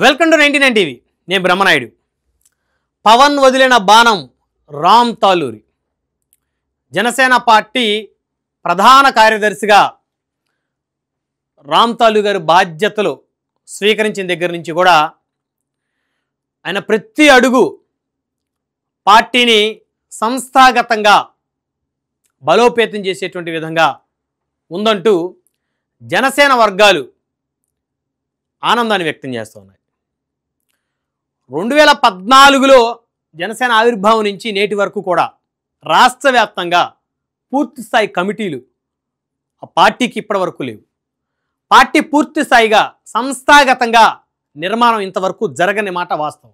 Welcome to 99 TV. నేను బ్రహ్మనాయుడు. పవన్ వదిలిన బాణం రామ్ తాలూరి. జనసేన పార్టీ ప్రధాన కార్యదర్శిగా రామ్ తాలూరి గారి బాధ్యతలు స్వీకరించిన దగ్గర నుంచి కూడా ఆయన ప్రతి అడుగు పార్టీని సంస్థాగతంగా బలోపేతం చేసేటువంటి విధంగా ఉందంటూ జనసేన వర్గాలు ఆనందాన్ని వ్యక్తం చేస్తూ ఉన్నాయి. 2014లో జనసేన ఆవిర్భావం నుంచి నేటి వరకు కూడా రాష్ట్ర వ్యాప్తంగా పూర్తి స్థాయి కమిటీలు ఆ పార్టీకి ఇప్పటి వరకు లేవు. పార్టీ పూర్తి స్థాయిగా సంస్థాగతంగా నిర్మాణం ఇంతవరకు జరగని మాట వాస్తవం.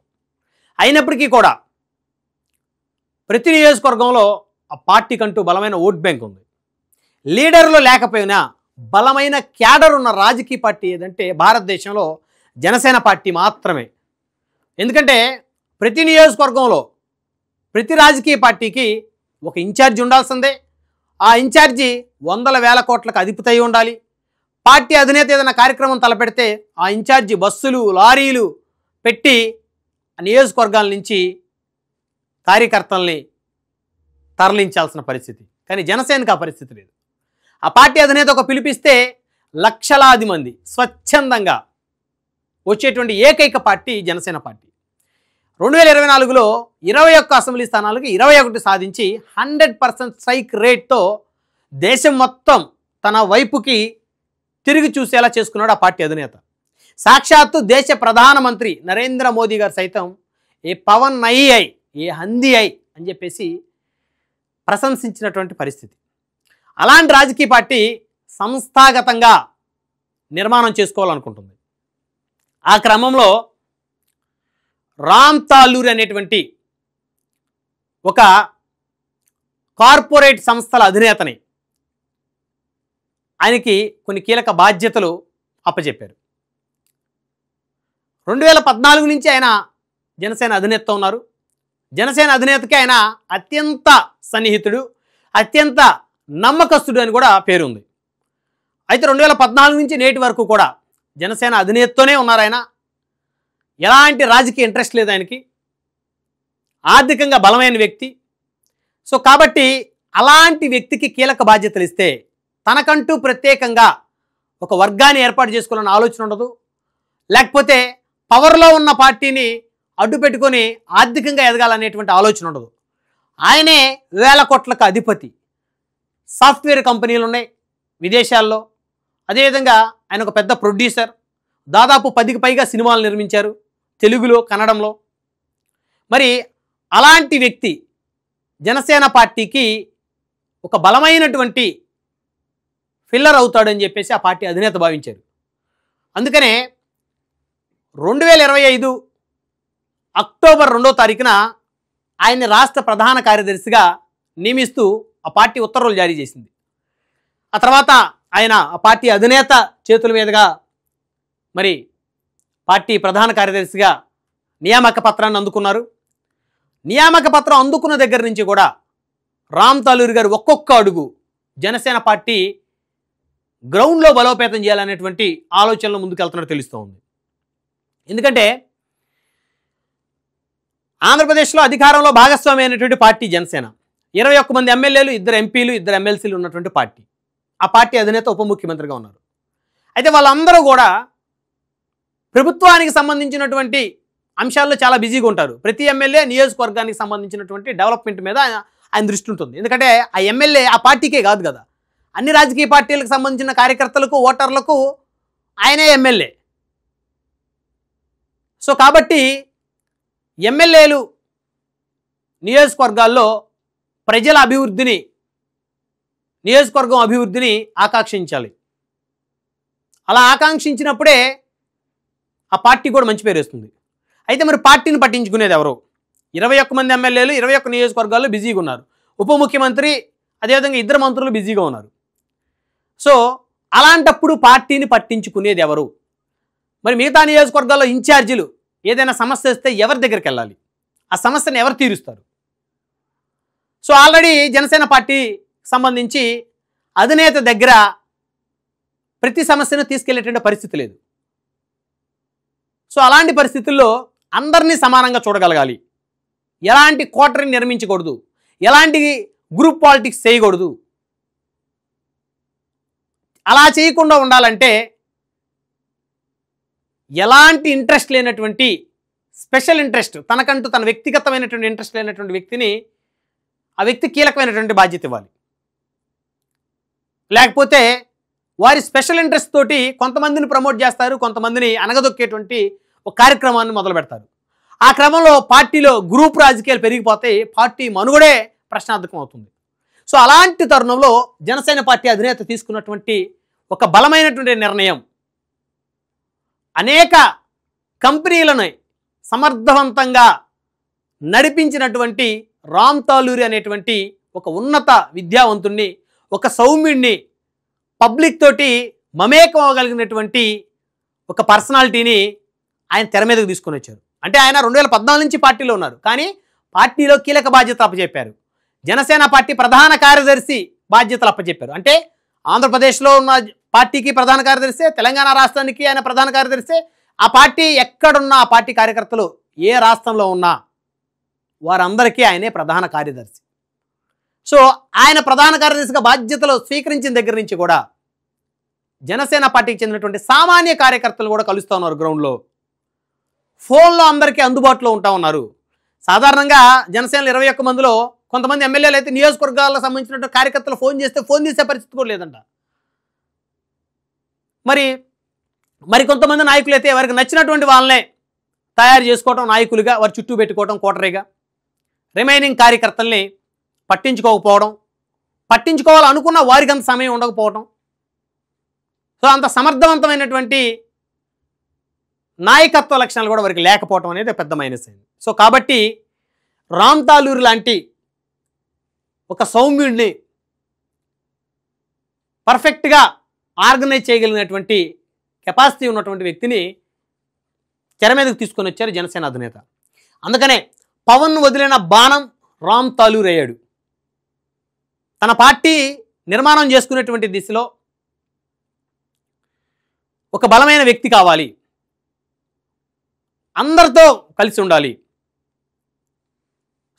అయినప్పటికీ కూడా ప్రతి నియోజకవర్గంలో ఆ పార్టీకంటూ బలమైన ఓట్ బ్యాంక్ ఉంది. లీడర్లు లేకపోయినా బలమైన క్యాడర్ ఉన్న రాజకీయ పార్టీ ఏదంటే భారతదేశంలో జనసేన పార్టీ మాత్రమే. ఎందుకంటే ప్రతి నియోజకవర్గంలో ప్రతి రాజకీయ పార్టీకి ఒక ఇన్ఛార్జి ఉండాల్సిందే. ఆ ఇన్ఛార్జి వందల వేల కోట్లకు అధిపతి ఉండాలి. పార్టీ అధినేత ఏదైనా కార్యక్రమం తలపెడితే ఆ ఇన్ఛార్జి బస్సులు లారీలు పెట్టి ఆ నియోజకవర్గాల నుంచి కార్యకర్తల్ని తరలించాల్సిన పరిస్థితి. కానీ జనసేనకు ఆ పరిస్థితి లేదు. ఆ పార్టీ అధినేత ఒక పిలిపిస్తే లక్షలాది మంది స్వచ్ఛందంగా వచ్చేటువంటి ఏకైక పార్టీ జనసేన పార్టీ. 2024లో 21 అసెంబ్లీ స్థానాలకు 21 సాధించి 100% స్ట్రైక్ రేట్తో దేశం మొత్తం తన వైపుకి తిరిగి చూసేలా చేసుకున్నాడు ఆ పార్టీ అధినేత. సాక్షాత్తు దేశ ప్రధానమంత్రి నరేంద్ర మోదీ గారు సైతం ఏ పవన్ నయి అయి ఏ హంది అయి అని చెప్పేసి ప్రశంసించినటువంటి పరిస్థితి. అలాంటి రాజకీయ పార్టీ సంస్థాగతంగా నిర్మాణం చేసుకోవాలనుకుంటుంది. ఆ క్రమంలో రామ్ తాలూరి అనేటువంటి ఒక కార్పొరేట్ సంస్థల అధినేతని ఆయనకి కొన్ని కీలక బాధ్యతలు అప్పచెప్పారు. 2014 నుంచి ఆయన జనసేన అధినేతతో ఉన్నారు. జనసేన అధినేతకి ఆయన అత్యంత సన్నిహితుడు, అత్యంత నమ్మకస్తుడు అని కూడా పేరుంది. అయితే 2014 నుంచి నేటి వరకు కూడా జనసేన అధినేతతోనే ఉన్నారు ఆయన. ఎలాంటి రాజకీయ ఇంట్రెస్ట్ లేదు ఆయనకి. ఆర్థికంగా బలమైన వ్యక్తి. సో కాబట్టి అలాంటి వ్యక్తికి కీలక బాధ్యతలు ఇస్తే తనకంటూ ప్రత్యేకంగా ఒక వర్గాన్ని ఏర్పాటు చేసుకోవాలన్న ఆలోచన ఉండదు. లేకపోతే పవర్లో ఉన్న పార్టీని అడ్డు పెట్టుకొని ఆర్థికంగా ఎదగాలనేటువంటి ఆలోచన ఉండదు. ఆయనే వేల కోట్లకు అధిపతి. సాఫ్ట్వేర్ కంపెనీలు ఉన్నాయి విదేశాల్లో. అదేవిధంగా ఆయన ఒక పెద్ద ప్రొడ్యూసర్. దాదాపు 10కి పైగా సినిమాలు నిర్మించారు తెలుగులో, కన్నడంలో. మరి అలాంటి వ్యక్తి జనసేన పార్టీకి ఒక బలమైనటువంటి ఫిల్లర్ అవుతాడని చెప్పేసి ఆ పార్టీ అధినేత భావించారు. అందుకనే 2025 అక్టోబర్ 2వ తారీఖున ఆయన్ని రాష్ట్ర ప్రధాన కార్యదర్శిగా నియమిస్తూ ఆ పార్టీ ఉత్తర్వులు జారీ చేసింది. ఆ తర్వాత ఆయన ఆ పార్టీ అధినేత చేతుల మీదుగా మరి పార్టీ ప్రధాన కార్యదర్శిగా నియామక పత్రాన్ని అందుకున్నారు. నియామక పత్రం అందుకున్న దగ్గర నుంచి కూడా రామ్ తాలూరి గారు ఒక్కొక్క అడుగు జనసేన పార్టీ గ్రౌండ్లో బలోపేతం చేయాలనేటువంటి ఆలోచనలు ముందుకెళ్తున్నట్టు తెలుస్తూ ఉంది. ఎందుకంటే ఆంధ్రప్రదేశ్లో అధికారంలో భాగస్వామి అయినటువంటి పార్టీ జనసేన. 21 మంది ఎమ్మెల్యేలు, 2 ఎంపీలు, 2 ఎమ్మెల్సీలు ఉన్నటువంటి పార్టీ. ఆ పార్టీ అధినేత ఉప ముఖ్యమంత్రిగా ఉన్నారు. అయితే వాళ్ళందరూ కూడా ప్రభుత్వానికి సంబంధించినటువంటి అంశాల్లో చాలా బిజీగా ఉంటారు. ప్రతి ఎమ్మెల్యే నియోజకవర్గానికి సంబంధించినటువంటి డెవలప్మెంట్ మీద ఆయన దృష్టి ఉంటుంది. ఎందుకంటే ఆ ఎమ్మెల్యే ఆ పార్టీకే కాదు కదా, అన్ని రాజకీయ పార్టీలకు సంబంధించిన కార్యకర్తలకు, ఓటర్లకు ఆయనే ఎమ్మెల్యే. సో కాబట్టి ఎమ్మెల్యేలు నియోజకవర్గాల్లో ప్రజల అభివృద్ధిని, నియోజకవర్గం అభివృద్ధిని ఆకాంక్షించాలి. అలా ఆకాంక్షించినప్పుడే ఆ పార్టీ కూడా మంచి పేరు వస్తుంది. అయితే మరి పార్టీని పట్టించుకునేది ఎవరు? 21 మంది ఎమ్మెల్యేలు 21 నియోజకవర్గాల్లో బిజీగా ఉన్నారు. ఉప ముఖ్యమంత్రి అదేవిధంగా 2 మంత్రులు బిజీగా ఉన్నారు. సో అలాంటప్పుడు పార్టీని పట్టించుకునేది ఎవరు? మరి మిగతా నియోజకవర్గాల్లో ఇన్ఛార్జీలు ఏదైనా సమస్య వస్తే ఎవరి దగ్గరికి వెళ్ళాలి? ఆ సమస్యను ఎవరు తీరుస్తారు? సో ఆల్రెడీ జనసేన పార్టీ సంబంధించి అధినేత దగ్గర ప్రతి సమస్యను తీసుకెళ్లేటువంటి పరిస్థితి లేదు. సో అలాంటి పరిస్థితుల్లో అందరినీ సమానంగా చూడగలగాలి. ఎలాంటి కోటరీ నిర్మించకూడదు, ఎలాంటి గ్రూప్ పాలిటిక్స్ చేయకూడదు. అలా చేయకుండా ఉండాలంటే ఎలాంటి ఇంట్రెస్ట్ లేనటువంటి, స్పెషల్ ఇంట్రెస్ట్, తనకంటూ తన వ్యక్తిగతమైనటువంటి ఇంట్రెస్ట్ లేనటువంటి వ్యక్తిని ఆ వ్యక్తి కీలకమైనటువంటి బాధ్యత ఇవ్వాలి. లేకపోతే వారి స్పెషల్ ఇంట్రెస్ట్ తోటి కొంతమందిని ప్రమోట్ చేస్తారు, కొంతమందిని అనగదొక్కేటువంటి ఒక కార్యక్రమాన్ని మొదలు పెడతారు. ఆ క్రమంలో పార్టీలో గ్రూప్ రాజకీయాలు పెరిగిపోతాయి, పార్టీ మనుగడే ప్రశ్నార్థకం అవుతుంది. సో అలాంటి తరుణంలో జనసేన పార్టీ అధినేత తీసుకున్నటువంటి ఒక బలమైనటువంటి నిర్ణయం, అనేక కంపెనీలను సమర్థవంతంగా నడిపించినటువంటి రామ్ తాలూరి అనేటువంటి ఒక ఉన్నత విద్యావంతుణ్ణి, ఒక సౌమ్యుణ్ణి, పబ్లిక్ తోటి మమేకం అవ్వగలిగినటువంటి ఒక పర్సనాలిటీని ఆయన తెర మీదకు తీసుకొని వచ్చారు. అంటే ఆయన 2014 నుంచి పార్టీలో ఉన్నారు, కానీ పార్టీలో కీలక బాధ్యతలు అప్పచెప్పారు. జనసేన పార్టీ ప్రధాన కార్యదర్శి బాధ్యతలు అప్పచెప్పారు. అంటే ఆంధ్రప్రదేశ్లో ఉన్న పార్టీకి ప్రధాన కార్యదర్శి, తెలంగాణ రాష్ట్రానికి ఆయన ప్రధాన కార్యదర్శి. ఆ పార్టీ ఎక్కడున్నా, ఆ పార్టీ కార్యకర్తలు ఏ రాష్ట్రంలో ఉన్నా వారందరికీ ఆయనే ప్రధాన కార్యదర్శి. సో ఆయన ప్రధాన కార్యదర్శిగా బాధ్యతలు స్వీకరించిన దగ్గర నుంచి కూడా జనసేన పార్టీకి చెందినటువంటి సామాన్య కార్యకర్తలు కూడా కలుస్తూ ఉన్నారు. గ్రౌండ్లో ఫోన్లో అందరికీ అందుబాటులో ఉంటా ఉన్నారు. సాధారణంగా జనసేనలో 21 మందిలో కొంతమంది ఎమ్మెల్యేలు అయితే నియోజకవర్గాలకు సంబంధించినటువంటి కార్యకర్తలు ఫోన్ చేస్తే ఫోన్ తీసే పరిస్థితి కూడా లేదంట. మరి కొంతమంది నాయకులు అయితే వారికి నచ్చినటువంటి వాళ్ళనే తయారు చేసుకోవటం, నాయకులుగా వారి చుట్టూ పెట్టుకోవటం, కోటరీగా రిమైనింగ్ కార్యకర్తల్ని పట్టించుకోకపోవడం, పట్టించుకోవాలనుకున్న వారికి అంత సమయం ఉండకపోవడం. సో అంత సమర్థవంతమైనటువంటి నాయకత్వ లక్షణాలు కూడా వారికి లేకపోవడం అనేది పెద్ద మైనస్ అయింది. సో కాబట్టి రామ్ తాలూరి లాంటి ఒక సౌమ్యుడిని పర్ఫెక్ట్గా ఆర్గనైజ్ చేయగలిగినటువంటి కెపాసిటీ ఉన్నటువంటి వ్యక్తిని తెర మీదకు తీసుకొని వచ్చారు జనసేన అధినేత. అందుకనే పవన్ వదిలిన బాణం రామ్ తాలూరి అయ్యాడు. తన పార్టీ నిర్మాణం చేసుకునేటువంటి దిశలో ఒక బలమైన వ్యక్తి కావాలి, అందరితో కలిసి ఉండాలి.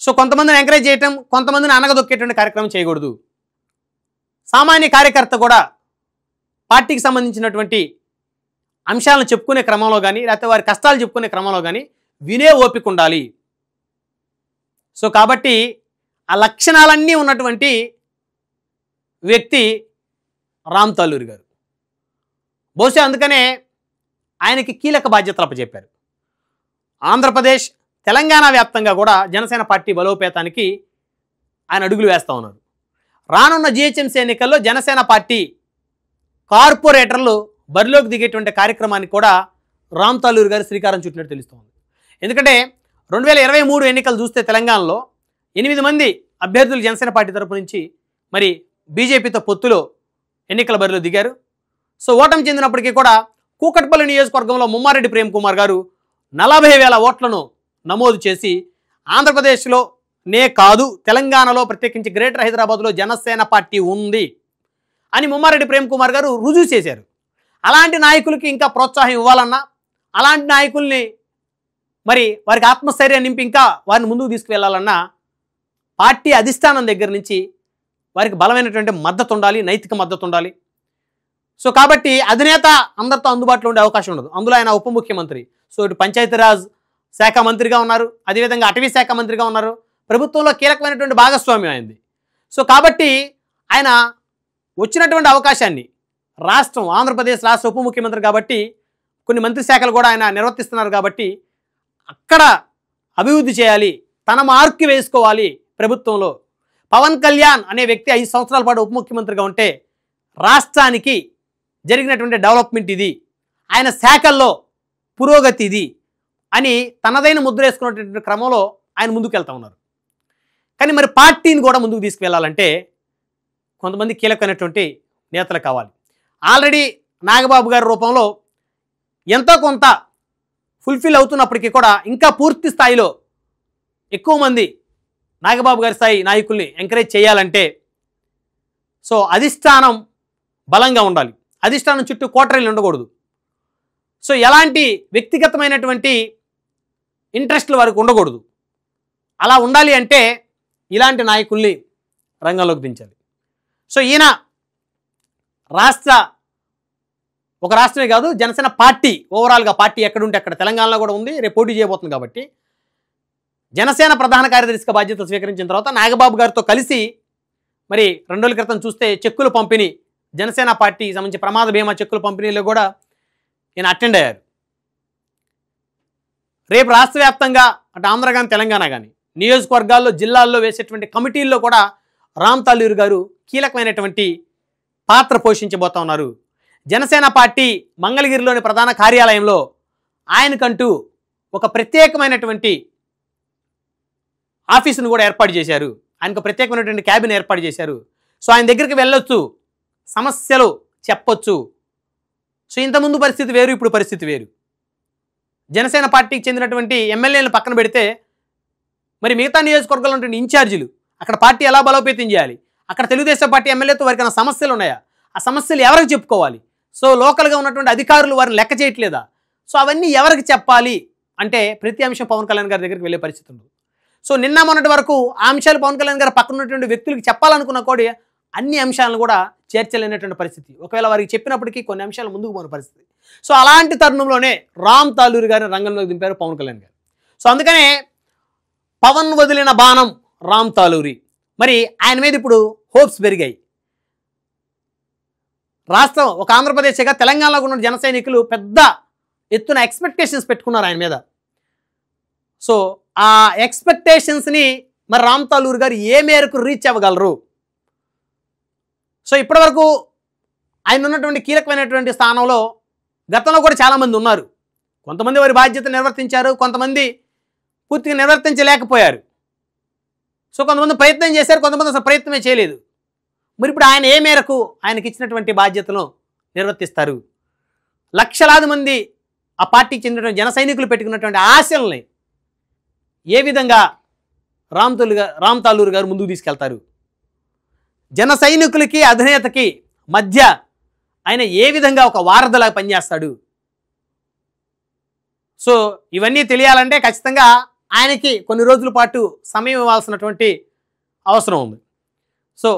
సో కొంతమందిని ఎంకరేజ్ చేయటం, కొంతమందిని అనగదొక్కేటువంటి కార్యక్రమం చేయకూడదు. సామాన్య కార్యకర్త కూడా పార్టీకి సంబంధించినటువంటి అంశాలను చెప్పుకునే క్రమంలో కానీ, లేకపోతే వారి కష్టాలు చెప్పుకునే క్రమంలో కానీ వినే ఓపిక ఉండాలి. సో కాబట్టి ఆ లక్షణాలన్నీ ఉన్నటువంటి వ్యక్తి రామ్ తాలూరి గారు. బహుశా అందుకనే ఆయనకి కీలక బాధ్యతలు అప్పచెప్పారు. ఆంధ్రప్రదేశ్, తెలంగాణ వ్యాప్తంగా కూడా జనసేన పార్టీ బలోపేతానికి ఆయన అడుగులు వేస్తూ ఉన్నారు. రానున్న జిహెచ్ఎంసీ ఎన్నికల్లో జనసేన పార్టీ కార్పొరేటర్లు బరిలోకి దిగేటువంటి కార్యక్రమానికి కూడా రామ్ తాలూరి గారు శ్రీకారం చుట్టినట్టు తెలుస్తోంది. ఎందుకంటే 2023 ఎన్నికలు చూస్తే తెలంగాణలో 8 మంది అభ్యర్థులు జనసేన పార్టీ తరపు నుంచి మరి బీజేపీతో పొత్తులో ఎన్నికల బరిలో దిగారు. సో ఓటమి చెందినప్పటికీ కూడా కూకట్పల్లి నియోజకవర్గంలో ముమ్మారెడ్డి ప్రేమ్ కుమార్ గారు 40,000 ఓట్లను నమోదు చేసి ఆంధ్రప్రదేశ్లోనే కాదు, తెలంగాణలో ప్రత్యేకించి గ్రేటర్ హైదరాబాద్లో జనసేన పార్టీ ఉంది అని ముమ్మారెడ్డి ప్రేమ్ కుమార్ గారు రుజువు చేశారు. అలాంటి నాయకులకి ఇంకా ప్రోత్సాహం ఇవ్వాలన్నా, అలాంటి నాయకుల్ని మరి వారికి ఆత్మస్థైర్యాన్ని నింపి ఇంకా వారిని ముందుకు తీసుకువెళ్ళాలన్నా పార్టీ అధిష్టానం దగ్గర నుంచి వారికి బలమైనటువంటి మద్దతు ఉండాలి, నైతిక మద్దతు ఉండాలి. సో కాబట్టి అధినేత అందరితో అందుబాటులో ఉండే అవకాశం ఉండదు. అందులో ఆయన ఉప ముఖ్యమంత్రి, సో ఇటు పంచాయతీరాజ్ శాఖ మంత్రిగా ఉన్నారు, అదేవిధంగా అటవీ శాఖ మంత్రిగా ఉన్నారు, ప్రభుత్వంలో కీలకమైనటువంటి భాగస్వామ్యం అయింది. సో కాబట్టి ఆయన వచ్చినటువంటి అవకాశాన్ని రాష్ట్రం, ఆంధ్రప్రదేశ్ రాష్ట్ర ఉప ముఖ్యమంత్రి కాబట్టి కొన్ని మంత్రి శాఖలు కూడా ఆయన నిర్వర్తిస్తున్నారు కాబట్టి అక్కడ అభివృద్ధి చేయాలి, తన మార్కు వేసుకోవాలి. ప్రభుత్వంలో పవన్ కళ్యాణ్ అనే వ్యక్తి 5 సంవత్సరాల పాటు ఉప ముఖ్యమంత్రిగా ఉంటే రాష్ట్రానికి జరిగినటువంటి డెవలప్మెంట్ ఇది, ఆయన శాఖల్లో పురోగతి ఇది అని తనదైన ముద్ర వేసుకున్నటువంటి క్రమంలో ఆయన ముందుకు వెళ్తూ ఉన్నారు. కానీ మరి పార్టీని కూడా ముందుకు తీసుకువెళ్ళాలంటే కొంతమంది కీలకమైనటువంటి నేతలు కావాలి. ఆల్రెడీ నాగబాబు గారి రూపంలో ఎంతో కొంత ఫుల్ఫిల్ అవుతున్నప్పటికీ కూడా ఇంకా పూర్తి స్థాయిలో ఎక్కువ మంది నాగబాబు గారి స్థాయి నాయకుల్ని ఎంకరేజ్ చేయాలంటే సో అధిష్టానం బలంగా ఉండాలి, అధిష్టానం చుట్టూ కోటరీలు ఉండకూడదు. సో ఎలాంటి వ్యక్తిగతమైనటువంటి ఇంట్రెస్ట్లు వారికి ఉండకూడదు. అలా ఉండాలి అంటే ఇలాంటి నాయకుల్ని రంగంలోకి దించాలి. సో ఈయన ఒక రాష్ట్రమే కాదు, జనసేన పార్టీ ఓవరాల్గా పార్టీ ఎక్కడుంటే అక్కడ తెలంగాణలో కూడా ఉంది, రేపు పోటీ చేయబోతుంది. కాబట్టి జనసేన ప్రధాన కార్యదర్శిగా బాధ్యతలు స్వీకరించిన తర్వాత నాగబాబు గారితో కలిసి మరి 2 రోజుల క్రితం చూస్తే చెక్కుల పంపిణీ, జనసేన పార్టీ సంబంధించి ప్రమాద బీమా చెక్కుల పంపిణీలో కూడా ఈయన అటెండ్ అయ్యారు. రేపు రాష్ట్ర వ్యాప్తంగా అటు ఆంధ్ర కానీ తెలంగాణ కానీ నియోజకవర్గాల్లో జిల్లాల్లో వేసేటువంటి కమిటీల్లో కూడా రామ్ తాలూరు గారు కీలకమైనటువంటి పాత్ర పోషించబోతా ఉన్నారు. జనసేన పార్టీ మంగళగిరిలోని ప్రధాన కార్యాలయంలో ఆయనకంటూ ఒక ప్రత్యేకమైనటువంటి ఆఫీసును కూడా ఏర్పాటు చేశారు. ఆయనకు ప్రత్యేకమైనటువంటి క్యాబిన్ ఏర్పాటు చేశారు. సో ఆయన దగ్గరికి వెళ్ళొచ్చు, సమస్యలు చెప్పొచ్చు. సో ఇంతకుముందు పరిస్థితి వేరు, ఇప్పుడు పరిస్థితి వేరు. జనసేన పార్టీకి చెందినటువంటి ఎమ్మెల్యేలను పక్కన పెడితే మరి మిగతా నియోజకవర్గాల్లో ఉన్నటువంటి ఇన్ఛార్జీలు అక్కడ పార్టీ ఎలా బలోపేతం చేయాలి, అక్కడ తెలుగుదేశం పార్టీ ఎమ్మెల్యేతో వారికి ఏమైనా సమస్యలు ఉన్నాయా, ఆ సమస్యలు ఎవరికి చెప్పుకోవాలి, సో లోకల్గా ఉన్నటువంటి అధికారులు వారిని లెక్క చేయట్లేదా, సో అవన్నీ ఎవరికి చెప్పాలి అంటే ప్రతి అంశం పవన్ కళ్యాణ్ గారి దగ్గరికి వెళ్ళే పరిస్థితి ఉంది. సో నిన్న మొన్నటి వరకు ఆ అంశాలు పవన్ కళ్యాణ్ గారు పక్కన ఉన్నటువంటి వ్యక్తులకి చెప్పాలనుకున్న కూడా అన్ని అంశాలను కూడా చేర్చలేనటువంటి పరిస్థితి, ఒకవేళ వారికి చెప్పినప్పటికీ కొన్ని అంశాలు ముందుకు పోయిన పరిస్థితి. సో అలాంటి తరుణంలోనే రామ్ తాలూరు గారిని రంగంలోకి దింపారు పవన్ కళ్యాణ్ గారు. సో అందుకనే పవన్ వదిలిన బాణం రామ్ తాలూరి, మరి ఆయన మీద ఇప్పుడు హోప్స్ పెరిగాయి. రాష్ట్రం ఒక ఆంధ్రప్రదేశ్గా తెలంగాణలో ఉన్న జన సైనికులు పెద్ద ఎత్తున ఎక్స్పెక్టేషన్స్ పెట్టుకున్నారు ఆయన మీద. సో ఆ ఎక్స్పెక్టేషన్స్ని మరి రామ్ తాలూరు గారు ఏ మేరకు రీచ్ అవ్వగలరు? సో ఇప్పటివరకు ఆయన ఉన్నటువంటి కీలకమైనటువంటి స్థానంలో గతంలో కూడా చాలామంది ఉన్నారు. కొంతమంది వారి బాధ్యతలు నిర్వర్తించారు, కొంతమంది పూర్తిగా నిర్వర్తించలేకపోయారు. సో కొంతమంది ప్రయత్నం చేశారు, కొంతమంది అసలు ప్రయత్నమే చేయలేదు. మరి ఇప్పుడు ఆయన ఏ మేరకు ఆయనకి ఇచ్చినటువంటి బాధ్యతలను నిర్వర్తిస్తారు? లక్షలాది మంది ఆ పార్టీకి చెందినటువంటి జన సైనికులు పెట్టుకున్నటువంటి ఆశల్ని ఏ విధంగా రామ్ తాలూరు గారు ముందుకు తీసుకెళ్తారు? జన సైనికులకి అధినేతకి మధ్య ఆయన ఏ విధంగా ఒక వారధిలా పనిచేస్తాడు? సో ఇవన్నీ తెలియాలంటే ఖచ్చితంగా ఆయనకి కొన్ని రోజుల పాటు సమయం ఇవ్వాల్సినటువంటి అవసరం ఉంది. సో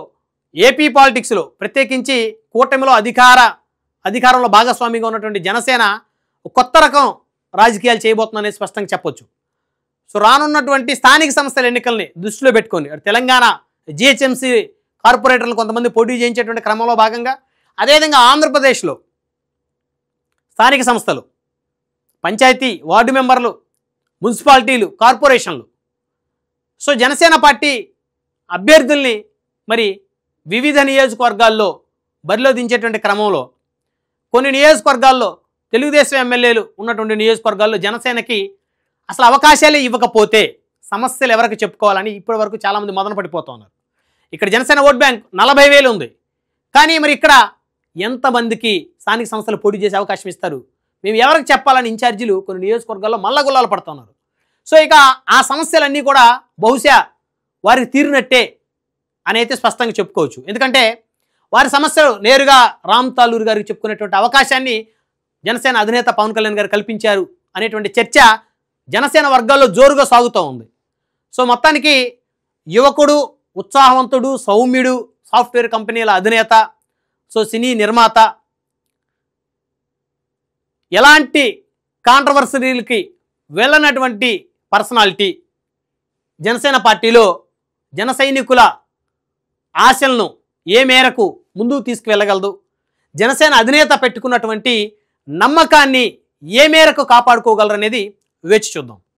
ఏపీ పాలిటిక్స్లో ప్రత్యేకించి కూటమిలో అధికారంలో భాగస్వామిగా ఉన్నటువంటి జనసేన కొత్త రకం రాజకీయాలు చేయబోతుందనేది స్పష్టంగా చెప్పొచ్చు. సో రానున్నటువంటి స్థానిక సంస్థల ఎన్నికల్ని దృష్టిలో పెట్టుకొని తెలంగాణ జిహెచ్ఎంసీ కార్పొరేటర్లు కొంతమంది పోటీ చేయించేటువంటి క్రమంలో భాగంగా, అదేవిధంగా ఆంధ్రప్రదేశ్లో స్థానిక సంస్థలు, పంచాయతీ వార్డు మెంబర్లు, మున్సిపాలిటీలు, కార్పొరేషన్లు, సో జనసేన పార్టీ అభ్యర్థుల్ని మరి వివిధ నియోజకవర్గాల్లో బరిలో దించేటువంటి క్రమంలో కొన్ని నియోజకవర్గాల్లో తెలుగుదేశం ఎమ్మెల్యేలు ఉన్నటువంటి నియోజకవర్గాల్లో జనసేనకి అసలు అవకాశాలే ఇవ్వకపోతే సమస్యలు ఎవరికి చెప్పుకోవాలని ఇప్పటి వరకు చాలామంది మదన పడిపోతూ ఉన్నారు. ఇక్కడ జనసేన ఓట్ బ్యాంక్ 40,000 ఉంది, కానీ మరి ఇక్కడ ఎంతమందికి స్థానిక సంస్థలు పోటీ చేసే అవకాశం ఇస్తారు, మేము ఎవరికి చెప్పాలని ఇన్ఛార్జీలు కొన్ని నియోజకవర్గాల్లో మల్లగుల్లాలు పడుతున్నారు. సో ఇక ఆ సమస్యలన్నీ కూడా బహుశా వారికి తీరినట్టే అని అయితే స్పష్టంగా చెప్పుకోవచ్చు. ఎందుకంటే వారి సమస్యలు నేరుగా రామ్ తాలూరు గారికి చెప్పుకునేటువంటి అవకాశాన్ని జనసేన అధినేత పవన్ కళ్యాణ్ గారు కల్పించారు అనేటువంటి చర్చ జనసేన వర్గాల్లో జోరుగా సాగుతూ ఉంది. సో మొత్తానికి యువకుడు, ఉత్సాహవంతుడు, సౌమ్యుడు, సాఫ్ట్వేర్ కంపెనీల అధినేత, సో సినీ నిర్మాత, ఎలాంటి కాంట్రవర్సరీలకి వెళ్ళనటువంటి పర్సనాలిటీ జనసేన పార్టీలో జన సైనికుల ఆశలను ఏ మేరకు ముందుకు తీసుకువెళ్ళగలదు, జనసేన అధినేత పెట్టుకున్నటువంటి నమ్మకాన్ని ఏ మేరకు కాపాడుకోగలరు అనేది వేచి చూద్దాం.